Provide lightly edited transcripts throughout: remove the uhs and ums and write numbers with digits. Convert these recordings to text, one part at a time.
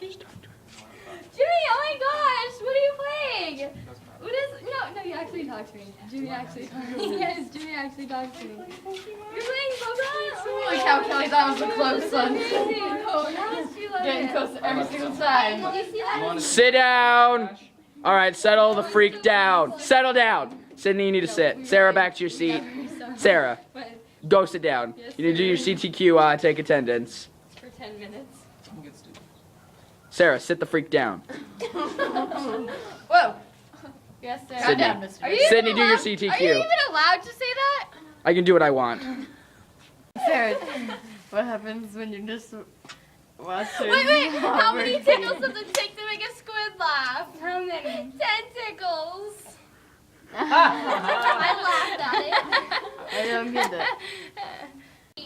Jimmy, oh my gosh, what are you playing? What is, no, you actually talk to me. Jimmy actually talks to me. Yes, Jimmy actually talks to me. You're playing Pokemon? Holy cow, Kelly, that was a close one. Getting close every single time. Sit down. All right, settle the freak down. Settle down. Sydney, you need to sit. Sarah, back to your seat. Sarah, go sit down. You need to do your CTQ, take attendance. For 10 minutes. Sarah, sit the freak down. Whoa. Yes, sir. Sydney, Sydney, do your CTQ. Are you even allowed to say that? I can do what I want. Sarah, what happens when you're just watching? Wait, how many tickles does it take to make a squid laugh? How many? 10 tickles. I laughed at it. I don't get that.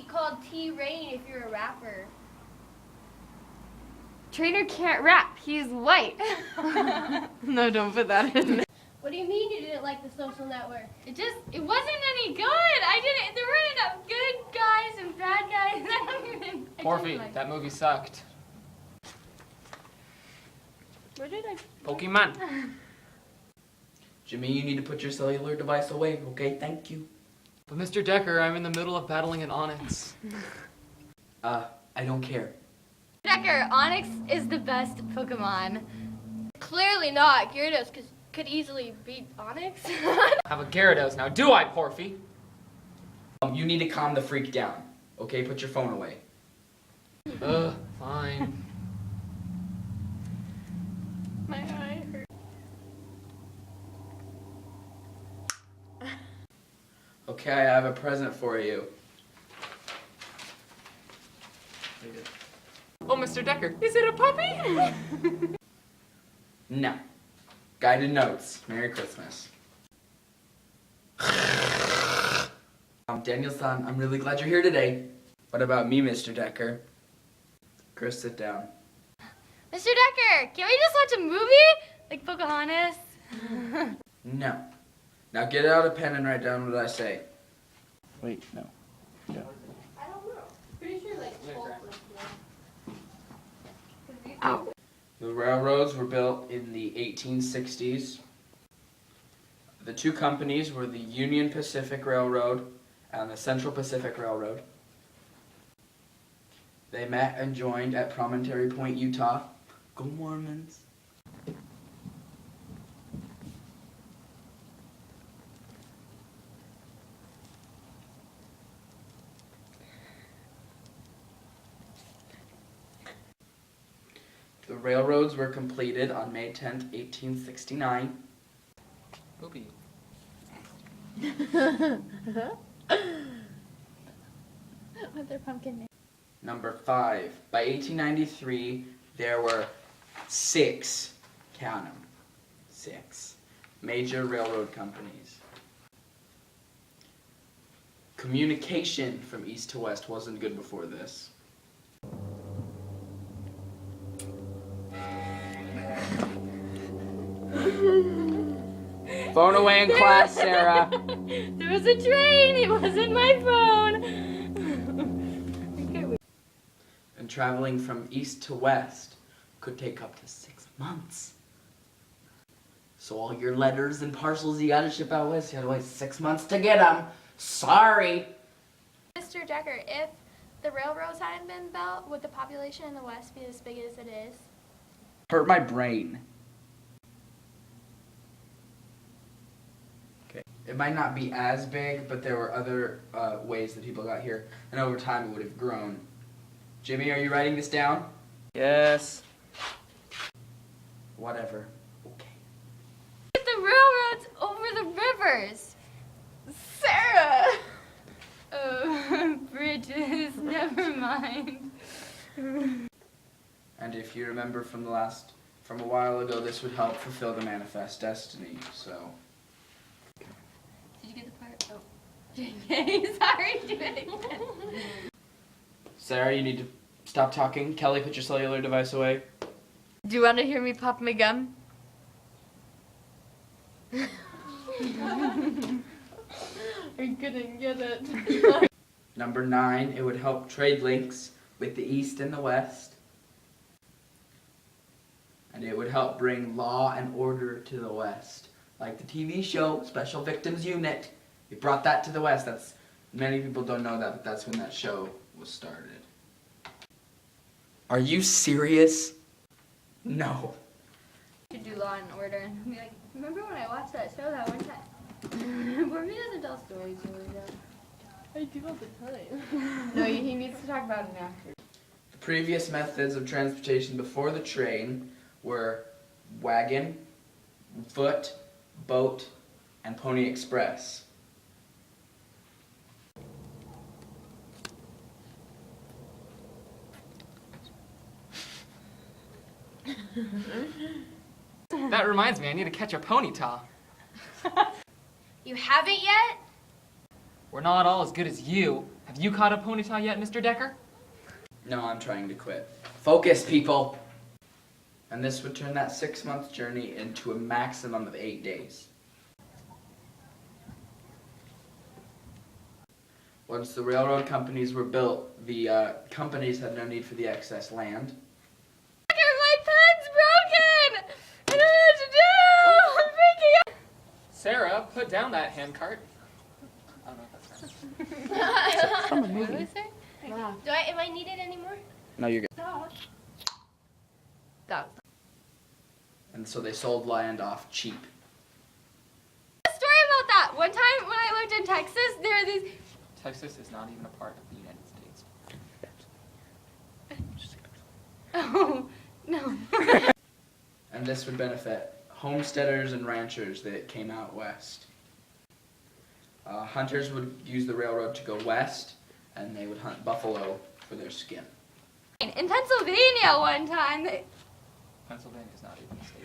Called T-Rain if you're a rapper. Trainer can't rap. He's white. No, don't put that in. What do you mean you didn't like The Social Network? It wasn't any good. There weren't enough good guys and bad guys. Porfy, that movie sucked. Where did I? Pokemon. Jimmy, you need to put your cellular device away, okay? Thank you. But Mr. Decker, I'm in the middle of battling an Onyx. I don't care. Decker, Onyx is the best Pokemon. Clearly not. Gyarados could easily beat Onyx. I have a Gyarados now, do I, Porfy? You need to calm the freak down, okay? Put your phone away. Fine. My eye hurts. Okay, I have a present for you. Oh, Mr. Decker, is it a puppy? No. Guided notes. Merry Christmas. Daniel-san, I'm really glad you're here today. What about me, Mr. Decker? Chris, sit down. Mr. Decker, can we just watch a movie? Like Pocahontas? No. Now get out a pen and write down what I say. Wait, no. Yeah. I don't know. Pretty sure like Ow. The railroads were built in the 1860s. The two companies were the Union Pacific Railroad and the Central Pacific Railroad. They met and joined at Promontory Point, Utah. Go Mormons. The railroads were completed on May 10th, 1869. Poopy. What's their pumpkin name? Number 5. By 1893, there were 6, count them, 6 major railroad companies. Communication from east to west wasn't good before this. Phone away in class, Sarah. There was a train. It wasn't my phone. And traveling from east to west could take up to 6 months. So all your letters and parcels you gotta ship out west, you gotta wait 6 months to get them. Sorry. Mr. Decker, if the railroads hadn't been built, would the population in the West be as big as it is? Hurt my brain. Okay. It might not be as big, but there were other ways that people got here, and over time it would have grown. Jimmy, are you writing this down? Yes. Whatever. Okay. Get the railroads over the rivers. Sarah! Oh, bridges, never mind. And if you remember from a while ago, this would help fulfill the manifest destiny, so. Did you get the part? Oh. JK, sorry, do it again. Sarah, you need to stop talking. Kelly, put your cellular device away. Do you want to hear me pop my gum? I couldn't get it. Number 9, it would help trade links with the East and the West. and it would help bring law and order to the West. Like the TV show, Special Victims Unit. It brought that to the West. Many people don't know that, but that's when that show was started. Are you serious? No. To do Law and Order and be like, remember when I watched that show that one time? Porby doesn't tell stories really though. I do all the time. No, he needs to talk about it after. The previous methods of transportation before the train were wagon, foot, boat, and Pony Express. That reminds me, I need to catch a ponytail. You haven't yet? We're not all as good as you. Have you caught a ponytail yet, Mr. Decker? No, I'm trying to quit. Focus, people! And this would turn that 6-month journey into a maximum of 8 days. Once the railroad companies were built, the companies had no need for the excess land. My pen's broken! I don't know what to do! I'm freaking out! Sarah, put down that handcart. I don't know if that's right. From a movie. What did I say? Yeah. Am I needed anymore? No, you're good. That And so they sold land off cheap. A story about that. One time when I lived in Texas, there were these... Texas is not even a part of the United States. Oh, no. And this would benefit homesteaders and ranchers that came out west. Hunters would use the railroad to go west, and they would hunt buffalo for their skin. In Pennsylvania one time, Pennsylvania is not even a state.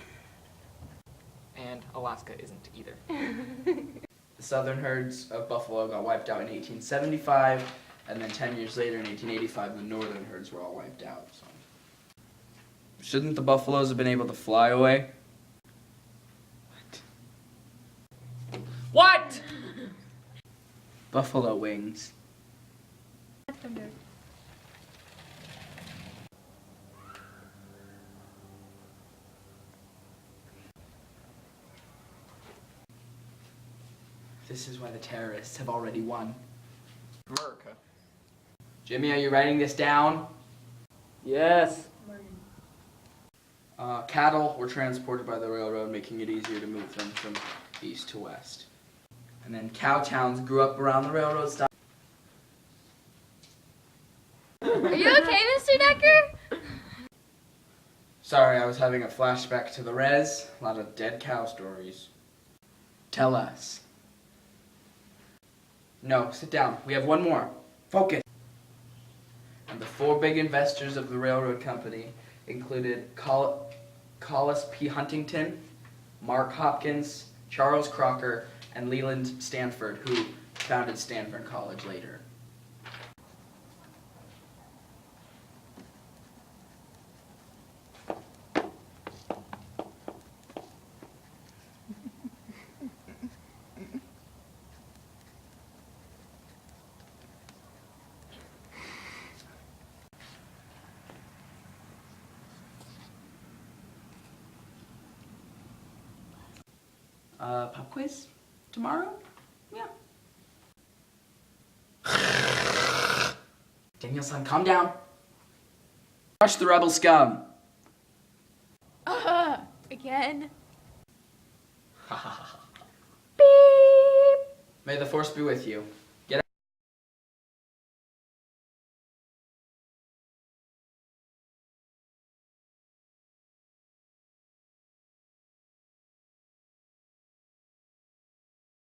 And Alaska isn't either. The southern herds of buffalo got wiped out in 1875, and then 10 years later, in 1885, the northern herds were all wiped out. So. Shouldn't the buffaloes have been able to fly away? What? Buffalo wings. This is why the terrorists have already won. America. Jimmy, are you writing this down? Yes. Cattle were transported by the railroad, making it easier to move them from east to west. And then cow towns grew up around the railroad stop. are you okay, Mr. Decker? Sorry, I was having a flashback to the res. A lot of dead cow stories. Tell us. No, sit down. We have one more. Focus. And the 4 big investors of the railroad company included Collis P. Huntington, Mark Hopkins, Charles Crocker, and Leland Stanford, who founded Stanford College later. Pop quiz tomorrow? Yeah. Daniel-san, calm down. Crush the rebel scum. Again? May the force be with you.